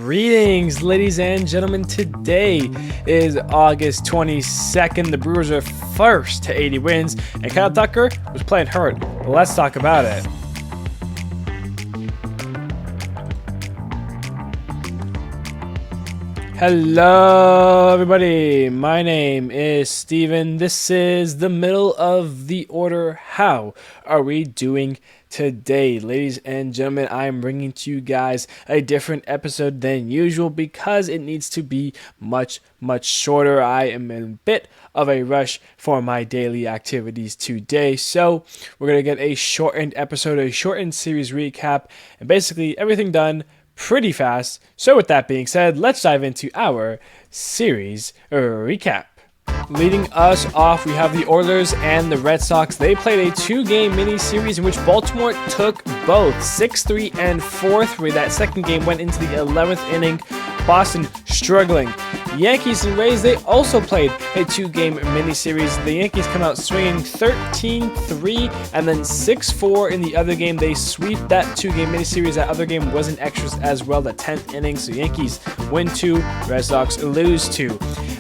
Greetings, ladies and gentlemen. Today is August 22nd. The Brewers are first to 80 wins, and Kyle Tucker was playing hurt. Well, let's talk about it. Hello, everybody. My name is Steven. This is the middle of the order. How are we doing today? Ladies and gentlemen, I am bringing to you guys a different episode than usual because it needs to be much shorter. I am in a bit of a rush for my daily activities today, so we're going to get a shortened episode, a shortened series recap, and basically everything done pretty fast. So with that being said, let's dive into our series recap. Leading us off, we have the Oilers and the Red Sox. They played a two-game mini-series in which Baltimore took both 6-3 and 4-3. That second game went into the 11th inning. Boston struggling. Yankees and Rays, they also played a two-game mini-series. The Yankees come out swinging 13-3 and then 6-4 in the other game. They sweep that two-game mini-series. That other game wasn't extras as well, the 10th inning. So Yankees win 2, Red Sox lose 2.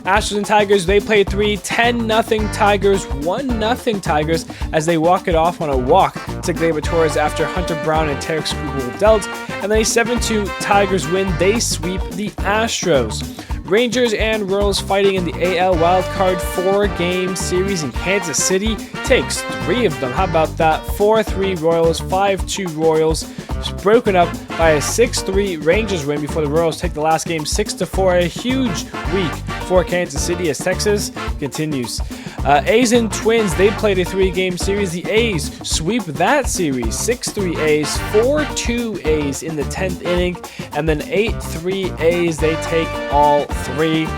Astros and Tigers, they played 3, 10-0 Tigers, 1-0 Tigers as they walk it off on a walk to Gleyber Torres after Hunter Brown and Tarek Skubal dealt. And then a 7-2 Tigers win. They sweep the Astros. Rangers and Royals fighting in the AL wildcard 4-game series in Kansas City. Takes 3 of them. How about that? 4-3 Royals, 5-2 Royals. Broken up by a 6-3 Rangers win before the Royals take the last game 6-4. A huge week for Kansas City as Texas continues. A's and Twins, they played a 3-game series. The A's sweep that series, 6-3 A's, 4-2 A's in the 10th inning, and then 8-3 A's. They take all 3.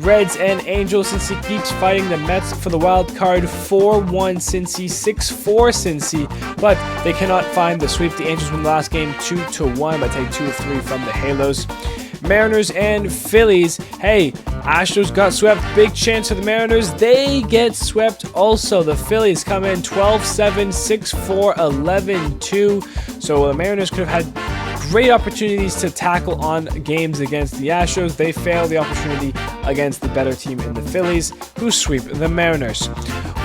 Reds and Angels, Cincy keeps fighting the Mets for the wild card. 4-1 Cincy, 6-4 Cincy, but they cannot find the sweep. The Angels win the last game 2-1, but take 2 of 3 from the Halos. Mariners and Phillies. Hey, Astros got swept. Big chance for the Mariners. They get swept also. The Phillies come in 12-7, 6-4, 11-2. So the Mariners could have had great opportunities to tackle on games against the Astros. They failed the opportunity against the better team in the Phillies, who sweep the Mariners.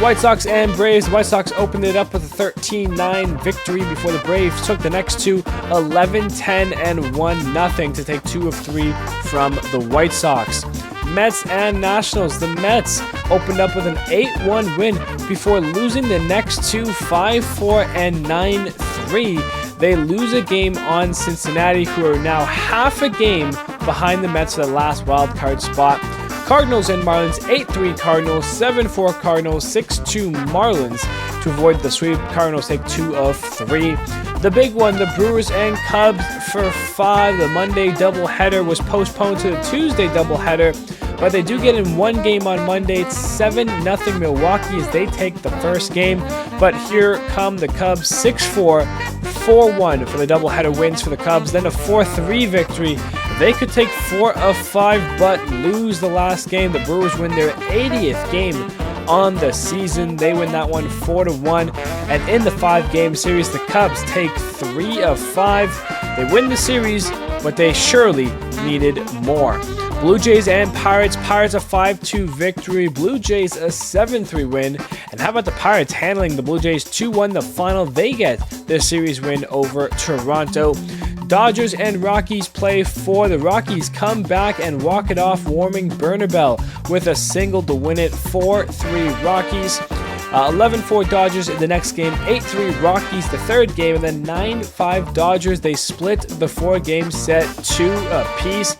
White Sox and Braves. The White Sox opened it up with a 13-9 victory before the Braves took the next two 11-10 and 1-0 to take 2 of 3 from the White Sox. Mets and Nationals. The Mets opened up with an 8-1 win before losing the next two 5-4 and 9-3. They lose a game on Cincinnati, who are now half a game behind the Mets for the last wild card spot. Cardinals and Marlins, 8-3 Cardinals, 7-4 Cardinals, 6-2 Marlins. To avoid the sweep, Cardinals take 2 of 3. The big one, the Brewers and Cubs for 5. The Monday doubleheader was postponed to the Tuesday doubleheader, but they do get in one game on Monday. It's 7-0 Milwaukee as they take the first game. But here come the Cubs, 6-4, 4-1 for the doubleheader wins for the Cubs. Then a 4-3 victory. They could take 4 of 5, but lose the last game. The Brewers win their 80th game on the season. They win that one 4-1. And in the 5-game series, the Cubs take 3 of 5. They win the series, but they surely needed more. Blue Jays and Pirates. Pirates a 5-2 victory. Blue Jays a 7-3 win. And how about the Pirates handling the Blue Jays 2-1 the final? They get their series win over Toronto. Dodgers and Rockies play 4. The Rockies come back and walk it off, warming Bernabel with a single to win it. 4-3 Rockies. 11-4 Dodgers in the next game. 8-3 Rockies the third game. And then 9-5 Dodgers. They split the 4-game set 2 apiece.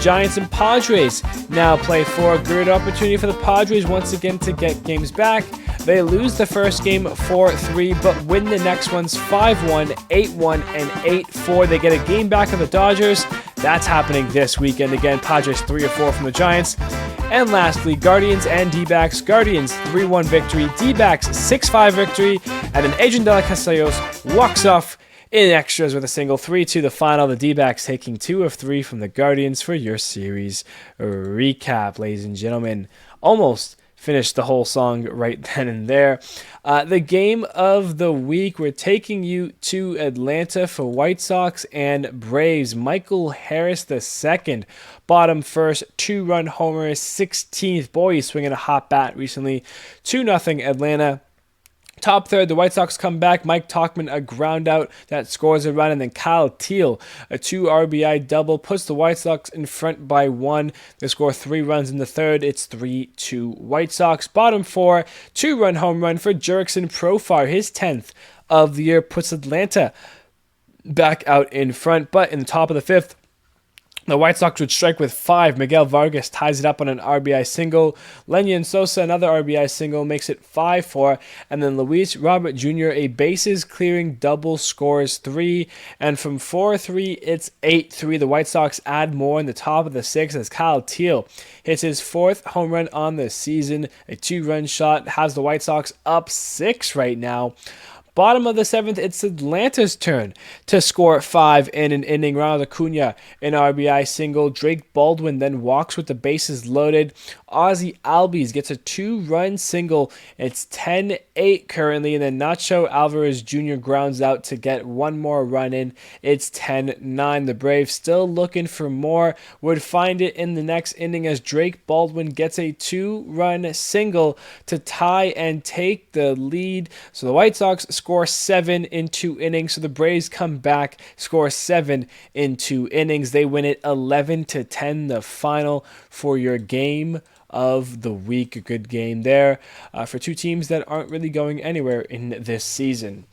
Giants and Padres now play 4. Good opportunity for the Padres once again to get games back. They lose the first game 4-3, but win the next ones 5-1, 8-1, and 8-4. They get a game back of the Dodgers. That's happening this weekend. Again, Padres 3 of 4 from the Giants. And lastly, Guardians and D-backs. Guardians 3-1 victory. D-backs 6-5 victory. And then Adrian De La Castellos walks off in extras with a single. 3-2 the final. The D-backs taking 2 of 3 from the Guardians for your series recap, ladies and gentlemen. Almost finish the whole song right then and there. The game of the week, we're taking you to Atlanta for White Sox and Braves. Michael Harris II, bottom first, 2-run homer, 16th. Boy, he's swinging a hot bat recently. 2-0 Atlanta. Top third, the White Sox come back. Mike Tauchman, a ground out that scores a run. And then Kyle Teal, a 2 RBI double, puts the White Sox in front by 1. They score 3 runs in the third. It's 3-2 White Sox. Bottom 4, 2-run home run for Jurickson Profar. His 10th of the year puts Atlanta back out in front. But in the top of the 5th, the White Sox would strike with 5. Miguel Vargas ties it up on an RBI single. Lenyon Sosa, another RBI single, makes it 5-4. And then Luis Robert Jr., a bases-clearing double, scores 3. And from 4-3, it's 8-3. The White Sox add more in the top of the 6th as Kyle Teal hits his 4th home run on the season. A 2-run shot has the White Sox up 6 right now. Bottom of the 7th, it's Atlanta's turn to score 5 in an inning. Ronald Acuna, an RBI single. Drake Baldwin then walks with the bases loaded. Ozzy Albies gets a 2-run single. It's 10-8 currently. And then Nacho Alvarez Jr. grounds out to get one more run in. It's 10-9. The Braves still looking for more. Would find it in the next inning as Drake Baldwin gets a 2-run single to tie and take the lead. So the White Sox score 7 in 2 innings. So the Braves come back, score 7 in 2 innings. They win it 11-10, the final for your game of the week. A good game there for two teams that aren't really going anywhere in this season.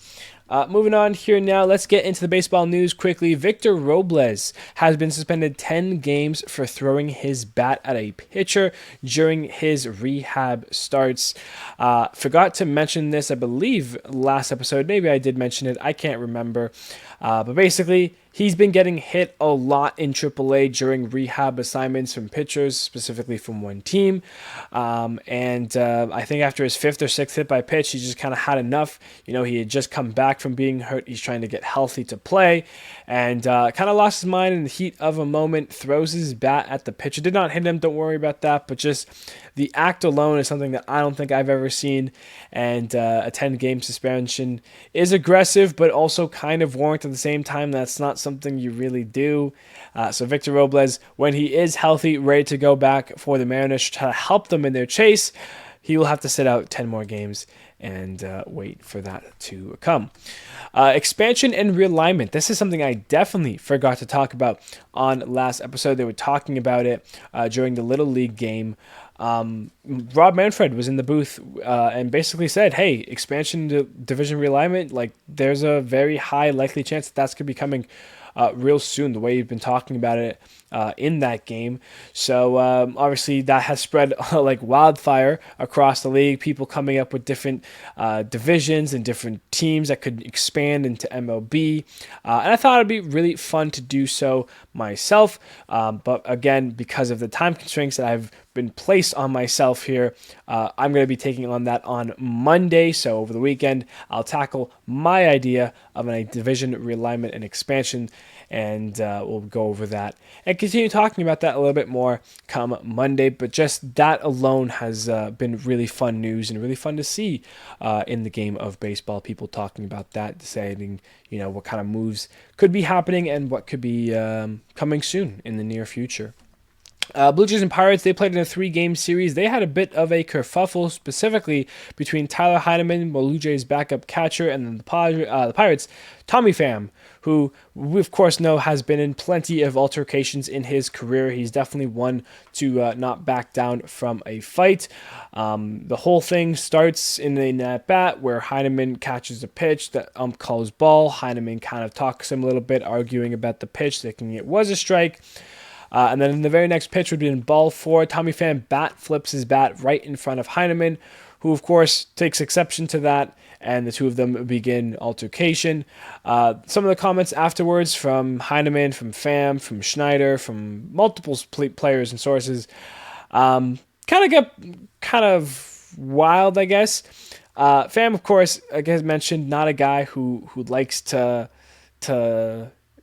Moving on here now, let's get into the baseball news quickly. Victor Robles has been suspended 10 games for throwing his bat at a pitcher during his rehab starts. Forgot to mention this, I believe, last episode. Maybe I did mention it. I can't remember. But basically, he's been getting hit a lot in AAA during rehab assignments from pitchers, specifically from one team. And I think after his 5th or 6th hit by pitch, he just kind of had enough. You know, he had just come back from being hurt. He's trying to get healthy to play. And kind of lost his mind in the heat of a moment, throws his bat at the pitcher. Did not hit him, don't worry about that. But just the act alone is something that I don't think I've ever seen. And a 10-game suspension is aggressive, but also kind of warranted at the same time. That's not something you really do. So Victor Robles, when he is healthy, ready to go back for the Mariners to help them in their chase, he will have to sit out 10 more games and wait for that to come. Expansion and realignment. This is something I definitely forgot to talk about on last episode. They were talking about it during the Little League game. Rob Manfred was in the booth and basically said, hey, expansion to division realignment, like there's a very high likely chance that that's going to be coming real soon, the way you've been talking about it in that game. So obviously that has spread like wildfire across the league, people coming up with different divisions and different teams that could expand into MLB. And I thought it'd be really fun to do so myself. But again, because of the time constraints that I've been placed on myself here, I'm going to be taking on that on Monday. So over the weekend, I'll tackle my idea of a division realignment and expansion, and we'll go over that and continue talking about that a little bit more come Monday. But just that alone has been really fun news and really fun to see in the game of baseball. People talking about that, deciding, you know, what kind of moves could be happening and what could be coming soon in the near future. Blue Jays and Pirates, they played in a 3-game series. They had a bit of a kerfuffle, specifically between Tyler Heineman, Blue Jays' backup catcher, and then the Pirates' Tommy Pham, who we of course know has been in plenty of altercations in his career. He's definitely one to not back down from a fight. The whole thing starts in an at-bat where Heineman catches a pitch that calls ball. Heineman kind of talks him a little bit, arguing about the pitch, thinking it was a strike. And then in the very next pitch would be in ball 4. Tommy Pham bat flips his bat right in front of Heineman, who of course takes exception to that, and the two of them begin altercation. Some of the comments afterwards from Heineman, from Pham, from Schneider, from multiple players and sources kind of wild, I guess. Pham, of course, like I mentioned, not a guy who likes to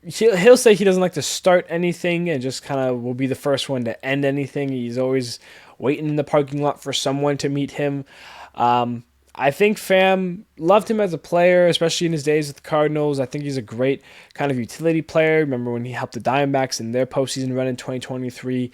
he'll say he doesn't like to start anything and just kind of will be the first one to end anything. He's always waiting in the parking lot for someone to meet him. I think Pham loved him as a player, especially in his days with the Cardinals. I think he's a great kind of utility player. Remember when he helped the Diamondbacks in their postseason run in 2023.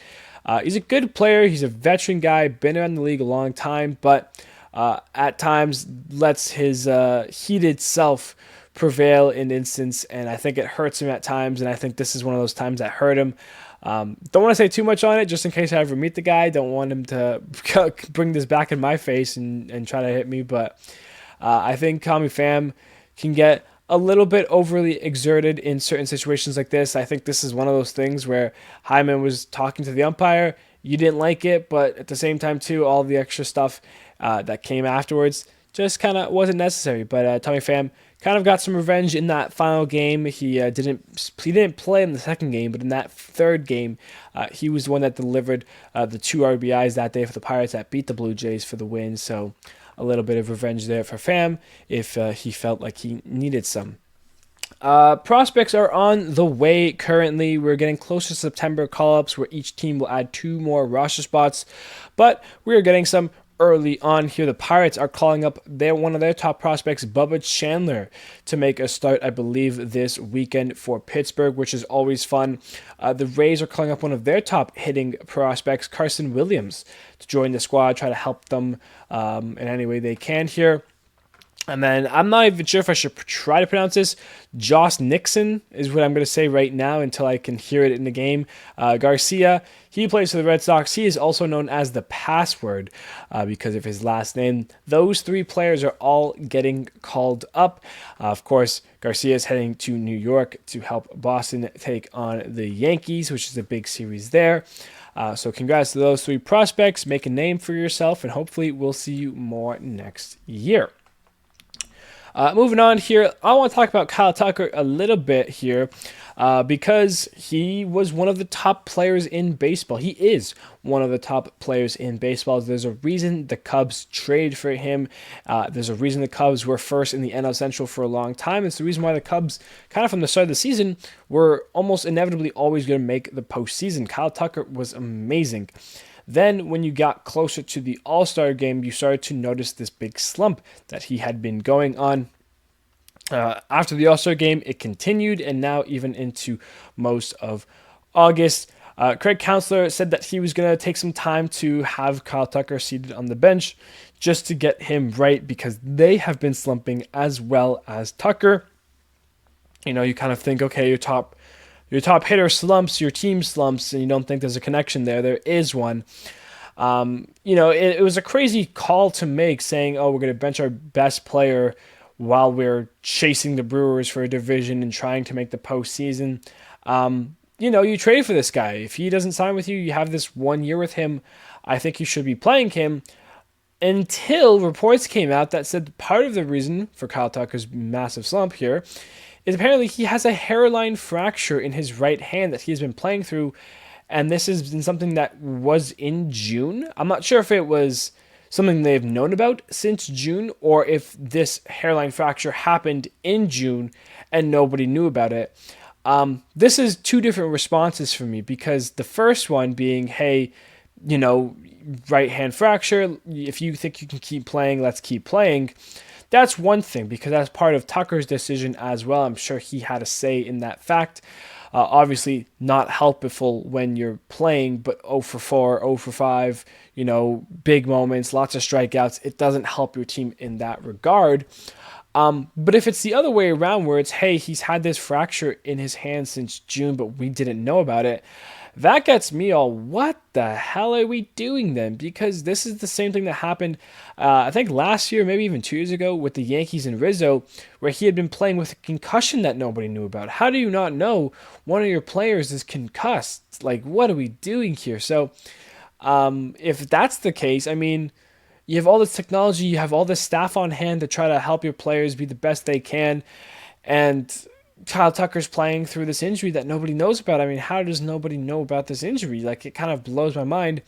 He's a good player. He's a veteran guy, been around the league a long time, but at times lets his heated self prevail in instance, and I think it hurts him at times, and I think this is one of those times that hurt him. Don't want to say too much on it, just in case I ever meet the guy. Don't want him to bring this back in my face and try to hit me, but I think Tommy Pham can get a little bit overly exerted in certain situations like this. I think this is one of those things where Hyman was talking to the umpire. You didn't like it, but at the same time, too, all the extra stuff that came afterwards just kind of wasn't necessary. But Tommy Pham kind of got some revenge in that final game. He didn't play in the second game, but in that third game, he was the one that delivered the 2 RBIs that day for the Pirates that beat the Blue Jays for the win. So a little bit of revenge there for Pham if he felt like he needed some. Prospects are on the way currently. We're getting close to September call-ups where each team will add 2 more roster spots, but we're getting some early on here. The Pirates are calling up one of their top prospects, Bubba Chandler, to make a start, I believe, this weekend for Pittsburgh, which is always fun. The Rays are calling up one of their top hitting prospects, Carson Williams, to join the squad, try to help them in any way they can here. And then I'm not even sure if I should try to pronounce this. Josh Nixon is what I'm going to say right now until I can hear it in the game. Garcia, he plays for the Red Sox. He is also known as the Password because of his last name. Those 3 players are all getting called up. Of course, Garcia is heading to New York to help Boston take on the Yankees, which is a big series there. So congrats to those 3 prospects. Make a name for yourself, and hopefully we'll see you more next year. Moving on here, I want to talk about Kyle Tucker a little bit here because he was one of the top players in baseball. He is one of the top players in baseball. There's a reason the Cubs traded for him. There's a reason the Cubs were first in the NL Central for a long time. It's the reason why the Cubs, kind of from the start of the season, were almost inevitably always going to make the postseason. Kyle Tucker was amazing. Then when you got closer to the All-Star game, you started to notice this big slump that he had been going on. After the All-Star game, it continued, and now even into most of August. Craig Counsell said that he was going to take some time to have Kyle Tucker seated on the bench just to get him right because they have been slumping as well as Tucker. You know, you kind of think, okay, your top hitter slumps, your team slumps, and you don't think there's a connection there. There is one. It was a crazy call to make saying, oh, we're going to bench our best player while we're chasing the Brewers for a division and trying to make the postseason. You trade for this guy. If he doesn't sign with you, you have this 1 year with him. I think you should be playing him until reports came out that said part of the reason for Kyle Tucker's massive slump here is apparently he has a hairline fracture in his right hand that he's been playing through, and this has been something that was in June. I'm not sure if it was something they've known about since June or if this hairline fracture happened in June and nobody knew about it. This is 2 different responses for me because the first one being, hey, right hand fracture, if you think you can keep playing, let's keep playing. That's one thing because that's part of Tucker's decision as well. I'm sure he had a say in that fact. Obviously, not helpful when you're playing, but 0 for 4, 0 for 5, big moments, lots of strikeouts. It doesn't help your team in that regard. But if it's the other way around where it's, hey, he's had this fracture in his hand since June, but we didn't know about it, that gets me all, what the hell are we doing then? Because this is the same thing that happened, I think last year, maybe even 2 years ago with the Yankees and Rizzo, where he had been playing with a concussion that nobody knew about. How do you not know one of your players is concussed? Like, what are we doing here? So if that's the case, I mean, you have all this technology, you have all this staff on hand to try to help your players be the best they can, and Kyle Tucker's playing through this injury that nobody knows about. I mean, how does nobody know about this injury? Like, it kind of blows my mind.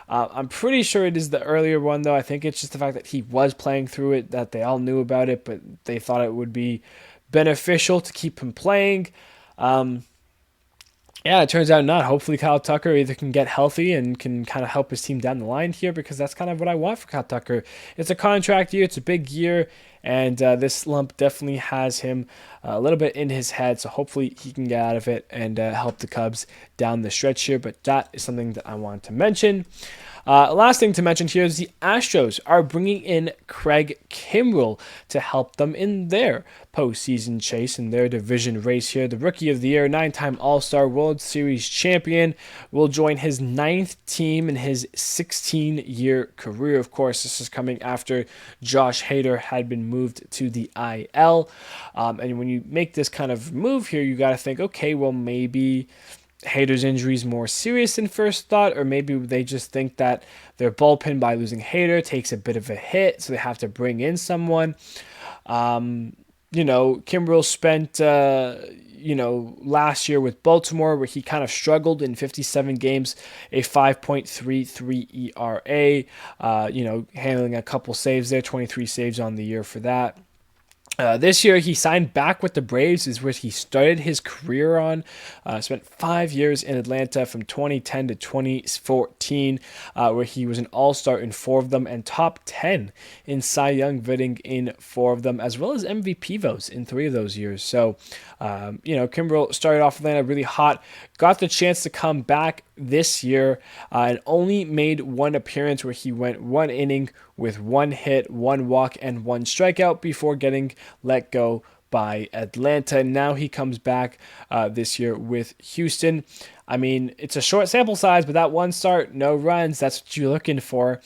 I'm pretty sure it is the earlier one, though. I think it's just the fact that he was playing through it, that they all knew about it, but they thought it would be beneficial to keep him playing. Yeah, it turns out not. Hopefully, Kyle Tucker either can get healthy and can kind of help his team down the line here, because that's kind of what I want for Kyle Tucker. It's a contract year, it's a big year, and this slump definitely has him a little bit in his head. So hopefully he can get out of it and help the Cubs down the stretch here. But that is something that I want to mention. Last thing to mention here is the Astros are bringing in Craig Kimbrel to help them in their postseason chase in their division race here. The Rookie of the Year, 9-time All-Star World Series champion, will join his 9th team in his 16-year career. Of course, this is coming after Josh Hader had been moved to the IL. And when you make this kind of move here, you got to think, okay, well, maybe Hader's injury is more serious than first thought, or maybe they just think that their bullpen, by losing Hader, takes a bit of a hit, so they have to bring in someone. Kimbrel spent, last year with Baltimore, where he kind of struggled in 57 games, a 5.33 ERA, handling a couple saves there, 23 saves on the year for that. This year, he signed back with the Braves, is where he started his career on. Spent 5 years in Atlanta from 2010 to 2014, where he was an all-star in 4 of them and top 10 in Cy Young voting in 4 of them, as well as MVP votes in 3 of those years. So, Kimbrel started off Atlanta really hot, got the chance to come back this year, and only made 1 appearance where he went 1 inning with 1 hit, 1 walk, and 1 strikeout before getting let go by Atlanta. Now he comes back this year with Houston. I mean, it's a short sample size, but that 1 start, no runs, that's what you're looking for.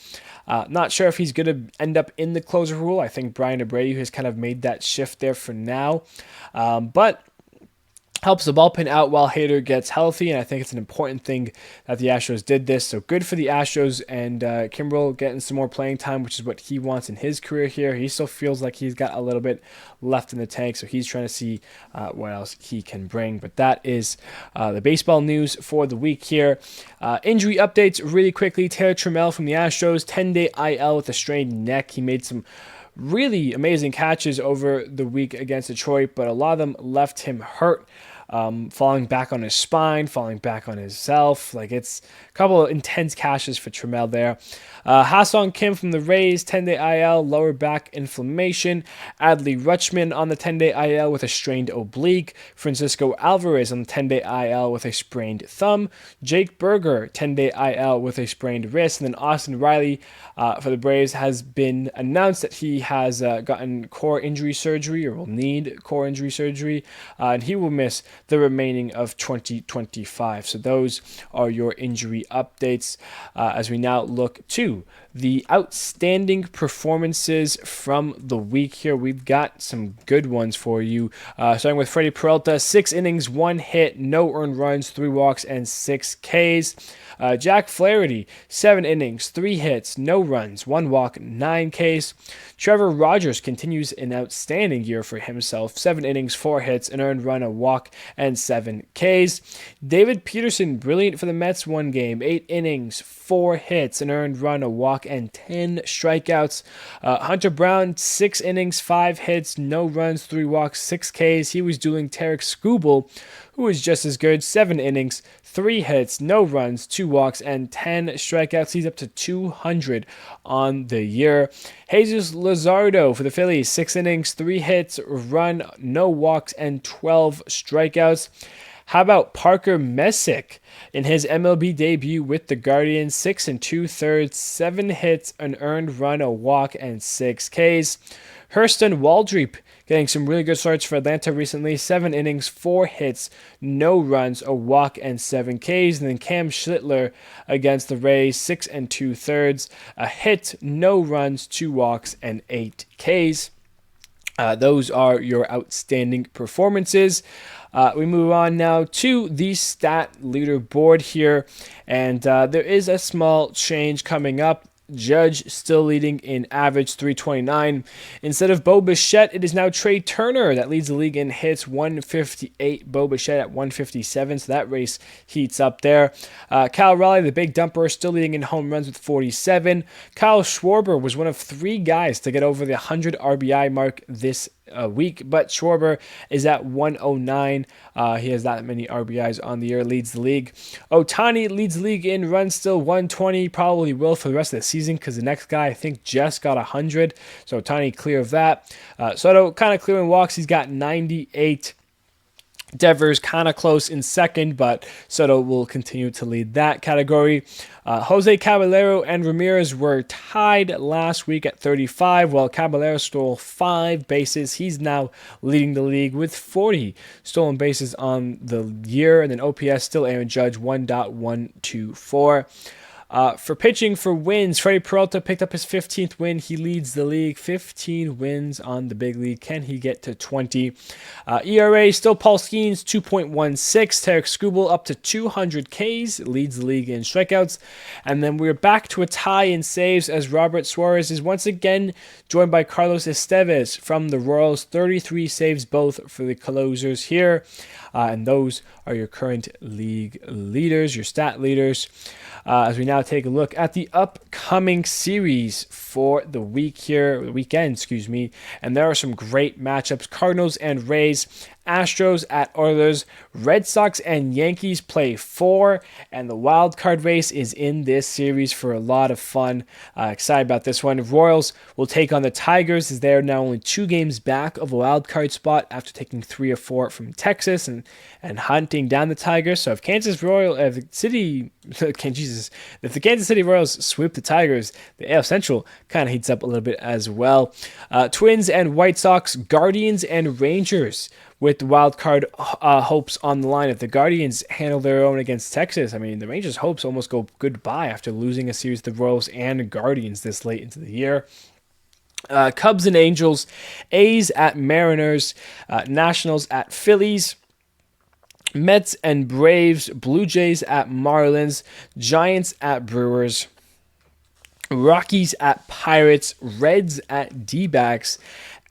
Not sure if he's going to end up in the closer role. I think Brian Abreu has kind of made that shift there for now. But helps the bullpen out while Hader gets healthy, and I think it's an important thing that the Astros did this. So good for the Astros, and Kimbrel getting some more playing time, which is what he wants in his career here. He still feels like he's got a little bit left in the tank, so he's trying to see what else he can bring. But that is the baseball news for the week here. Injury updates really quickly. Taylor Trammell from the Astros, 10-day IL with a strained neck. He made some really amazing catches over the week against Detroit, but a lot of them left him hurt. Falling back on his spine, falling back on himself. It's a couple of intense catches for Trammell there. Ha-Seong Kim from the Rays, 10-day IL, lower back inflammation. Adley Rutschman on the 10-day IL with a strained oblique. Francisco Alvarez on the 10-day IL with a sprained thumb. Jake Berger, 10-day IL with a sprained wrist. And then Austin Riley for the Braves has been announced that he has gotten core injury surgery, or will need core injury surgery, and he will miss the remaining of 2025. So those are your injury updates as we now look to the outstanding performances from the week here. We've got some good ones for you. Starting with Freddie Peralta, 6 innings, 1 hit, no earned runs, 3 walks, and 6 Ks. Jack Flaherty, 7 innings, 3 hits, no runs, 1 walk, 9 Ks. Trevor Rogers continues an outstanding year for himself. 7 innings, 4 hits, an earned run, a walk, and 7 Ks. David Peterson, brilliant for the Mets, 1 game, 8 innings, 4 hits, an earned run, a walk, and 10 strikeouts. Hunter Brown, 6 innings, 5 hits, no runs, 3 walks, 6 Ks. He was doing Tarek Skubal, who is just as good, 7 innings, 3 hits, no runs, 2 walks, and 10 strikeouts. He's up to 200 on the year. Jesus Luzardo for the Phillies, 6 innings, 3 hits, run, no walks, and 12 strikeouts. How about Parker Messick in his MLB debut with the Guardians? 6 2/3, 7 hits, an earned run, a walk, and 6 Ks. Hurston Waldrep getting some really good starts for Atlanta recently. 7 innings, 4 hits, no runs, a walk, and 7 Ks. And then Cam Schlittler against the Rays, 6 2/3, a hit, no runs, 2 walks, and 8 Ks. Those are your outstanding performances. We move on now to the stat leaderboard here, and there is a small change coming up. Judge still leading in average, 329. Instead of Bo Bichette, it is now Trey Turner that leads the league in hits, 158. Bo Bichette at 157, so that race heats up there. Cal Raleigh, the big dumper, still leading in home runs with 47. Kyle Schwarber was one of 3 guys to get over the 100 RBI mark this week, but Schwarber is at 109. He has that many RBIs on the year, leads the league. Ohtani leads the league in runs, still 120, probably will for the rest of the season because the next guy I think just got 100, so Ohtani clear of that. Soto kind of clearing walks, he's got 98. Devers kind of close in second, but Soto will continue to lead that category. Jose Caballero and Ramirez were tied last week at 35, while Caballero stole 5 bases. He's now leading the league with 40 stolen bases on the year, and then OPS still Aaron Judge 1.124. For pitching for wins, Freddie Peralta picked up his 15th win. He leads the league, 15 wins on the big league. Can he get to 20? ERA, still Paul Skeens, 2.16. Tarek Skubal up to 200 Ks, leads the league in strikeouts. And then we're back to a tie in saves as Robert Suarez is once again joined by Carlos Estevez from the Royals. 33 saves both for the closers here. And those are your current league leaders, your stat leaders. As we now take a look at the upcoming series for the weekend, and there are some great matchups. Cardinals and Rays, Astros at Oilers, Red Sox and Yankees play 4, and the wild card race is in this series for a lot of fun. Excited about this one. Royals will take on the Tigers as they are now only 2 games back of a wild card spot after taking 3 or 4 from Texas and hunting down the Tigers. So if the Kansas City Royals sweep the Tigers, the AL Central kind of heats up a little bit as well. Twins and White Sox, Guardians and Rangers with the wild card hopes on the line. If the Guardians handle their own against Texas, I mean, the Rangers' hopes almost go goodbye after losing a series to the Royals and Guardians this late into the year. Cubs and Angels, A's at Mariners, Nationals at Phillies, Mets and Braves, Blue Jays at Marlins, Giants at Brewers, Rockies at Pirates, Reds at D-backs,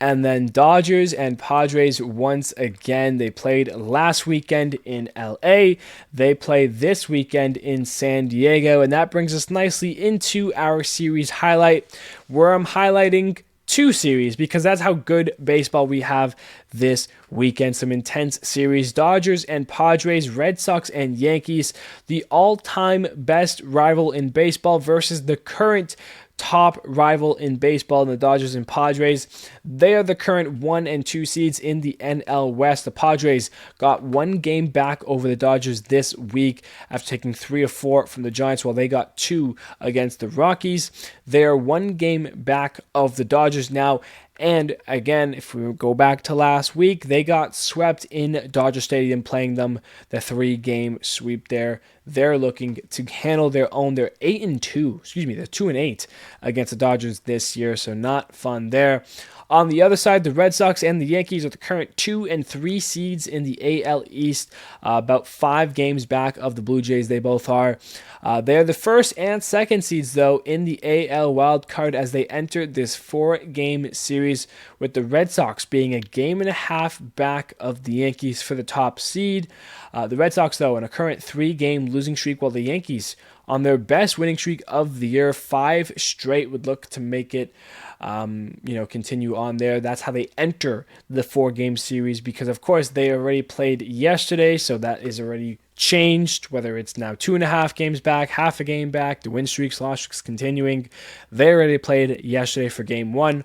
and then Dodgers and Padres once again. They played last weekend in LA. They play this weekend in San Diego. And that brings us nicely into our series highlight, where I'm highlighting 2 series because that's how good baseball we have this weekend. Some intense series. Dodgers and Padres, Red Sox and Yankees, the all-time best rival in baseball versus the current top rival in baseball, the Dodgers and Padres. They are the current 1 and 2 seeds in the NL West. The Padres got 1 game back over the Dodgers this week after taking 3 or 4 from the Giants, while they got 2 against the Rockies. They are 1 game back of the Dodgers now. And again, if we go back to last week, they got swept in Dodger Stadium, playing them the 3-game sweep there. They're looking to handle their own. They're 8-2. They're 2-8 against the Dodgers this year, so not fun there. On the other side, the Red Sox and the Yankees are the current 2 and 3 seeds in the AL East, about 5 games back of the Blue Jays. They both are. They're the 1st and 2nd seeds, though, in the AL wild card as they enter this 4-game series, with the Red Sox being a game and a half back of the Yankees for the top seed. The Red Sox, though, in a current 3-game losing streak, while the Yankees on their best winning streak of the year, 5 straight, would look to make it continue on there. That's how they enter the 4-game series, because of course they already played yesterday, so that is already changed, whether it's now 2.5 games back, half a game back, the win streaks, loss streaks continuing. They already played yesterday for game 1.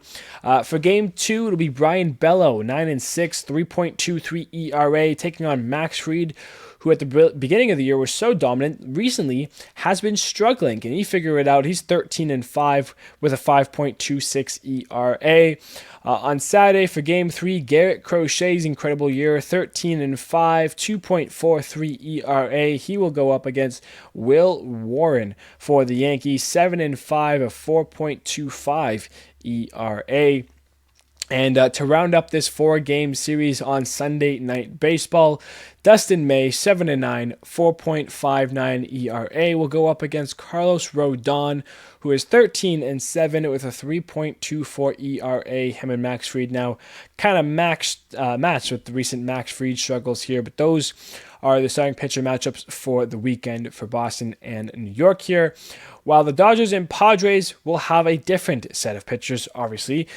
For game 2, it'll be Brian Bello, 9-6, 3.23 ERA, taking on Max Fried, who at the beginning of the year was so dominant, recently has been struggling. Can he figure it out? He's 13-5 with a 5.26 ERA. On Saturday for Game 3, Garrett Crochet's incredible year, 13-5, 2.43 ERA. He will go up against Will Warren for the Yankees, 7-5, a 4.25 ERA. And to round up this 4-game series on Sunday Night Baseball, Dustin May, 7-9, 4.59 ERA, will go up against Carlos Rodon, who is 13-7 with a 3.24 ERA. Him and Max Fried now kind of matched with the recent Max Fried struggles here, but those are the starting pitcher matchups for the weekend for Boston and New York here. While the Dodgers and Padres will have a different set of pitchers, obviously.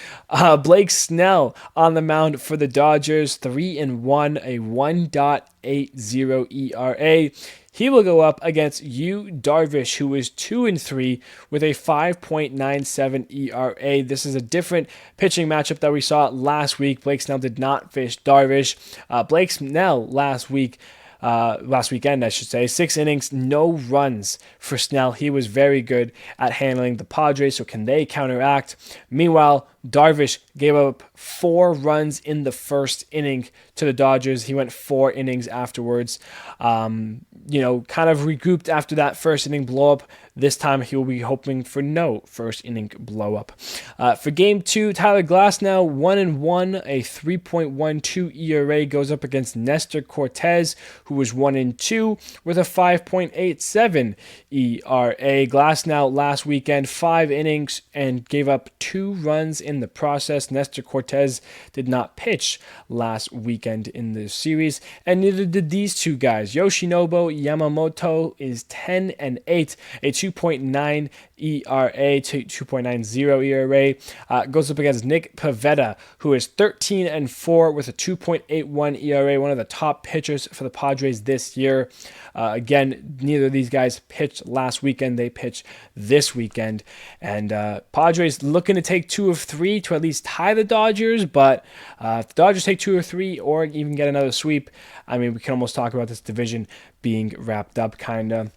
Blake Snell on the mound for the Dodgers, 3-1, a 1.80 ERA. He will go up against Yu Darvish, who is 2-3 with a 5.97 ERA. This is a different pitching matchup that we saw last week. Blake Snell did not face Darvish. Blake Snell last weekend, I should say. 6 innings, no runs for Snell. He was very good at handling the Padres, so can they counteract? Meanwhile, Darvish gave up 4 runs in the first inning to the Dodgers. He went 4 innings afterwards. Kind of regrouped after that first inning blow up. This time he will be hoping for no first inning blow up. For game 2, Tyler Glasnow, 1-1, a 3.12 ERA, goes up against Nestor Cortez, who was 1-2 with a 5.87 ERA. Glasnow last weekend, 5 innings and gave up 2 runs in the process. Nestor Cortez did not pitch last weekend in the series, and neither did these two guys. Yoshinobu Yamamoto is 10-8, a 2.9 ERA to 2.90 ERA. Goes up against Nick Pivetta, who is 13-4 with a 2.81 ERA, one of the top pitchers for the Padres this year. Again, neither of these guys pitched last weekend. They pitched this weekend. And Padres looking to take 2 of 3 to at least tie the Dodgers. But if the Dodgers take 2 or 3 or even get another sweep, I mean, we can almost talk about this division being wrapped up kind of.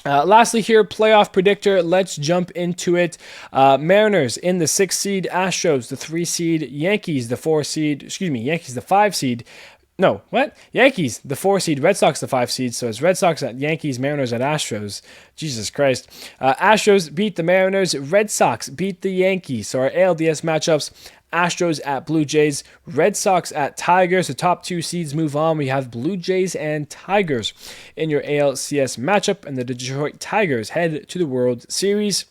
Lastly here, playoff predictor. Let's jump into it. Mariners in the 6th seed, Astros the 3 seed, Yankees the 4 seed, Yankees the 5 seed. No, what? Yankees the 4 seed, Red Sox the 5 seed. So it's Red Sox at Yankees, Mariners at Astros. Jesus Christ. Astros beat the Mariners, Red Sox beat the Yankees. So our ALDS matchups, Astros at Blue Jays, Red Sox at Tigers. The top 2 seeds move on. We have Blue Jays and Tigers in your ALCS matchup, and the Detroit Tigers head to the World Series.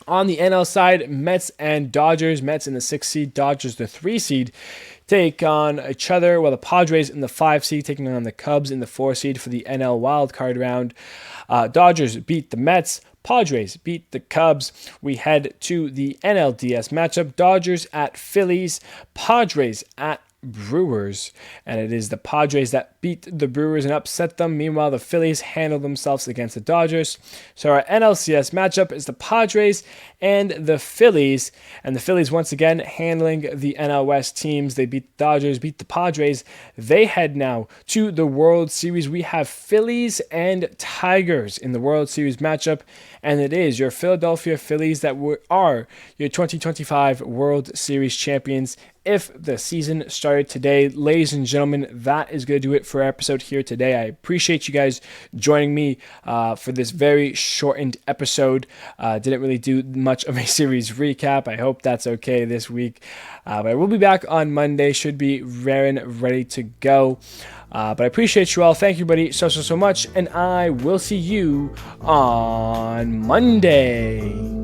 On the NL side, Mets and Dodgers. Mets in the 6th seed, Dodgers the 3 seed. Take on each other, while the Padres in the 5 seed taking on the Cubs in the 4 seed for the NL wildcard round. Dodgers beat the Mets. Padres beat the Cubs. We head to the NLDS matchup. Dodgers at Phillies. Padres at Brewers, and it is the Padres that beat the Brewers and upset them. Meanwhile, the Phillies handled themselves against the Dodgers. So our NLCS matchup is the Padres and the Phillies, and the Phillies once again handling the NL West teams. They beat the Dodgers, beat the Padres. They head now to the World Series. We have Phillies and Tigers in the World Series matchup, and it is your Philadelphia Phillies that are your 2025 World Series champions. If the season started today, ladies and gentlemen, that is going to do it for our episode here today. I appreciate you guys joining me for this very shortened episode. Didn't really do much of a series recap. I hope that's okay this week. But I will be back on Monday. Should be ready to go. But I appreciate you all. Thank you, buddy, so much. And I will see you on Monday.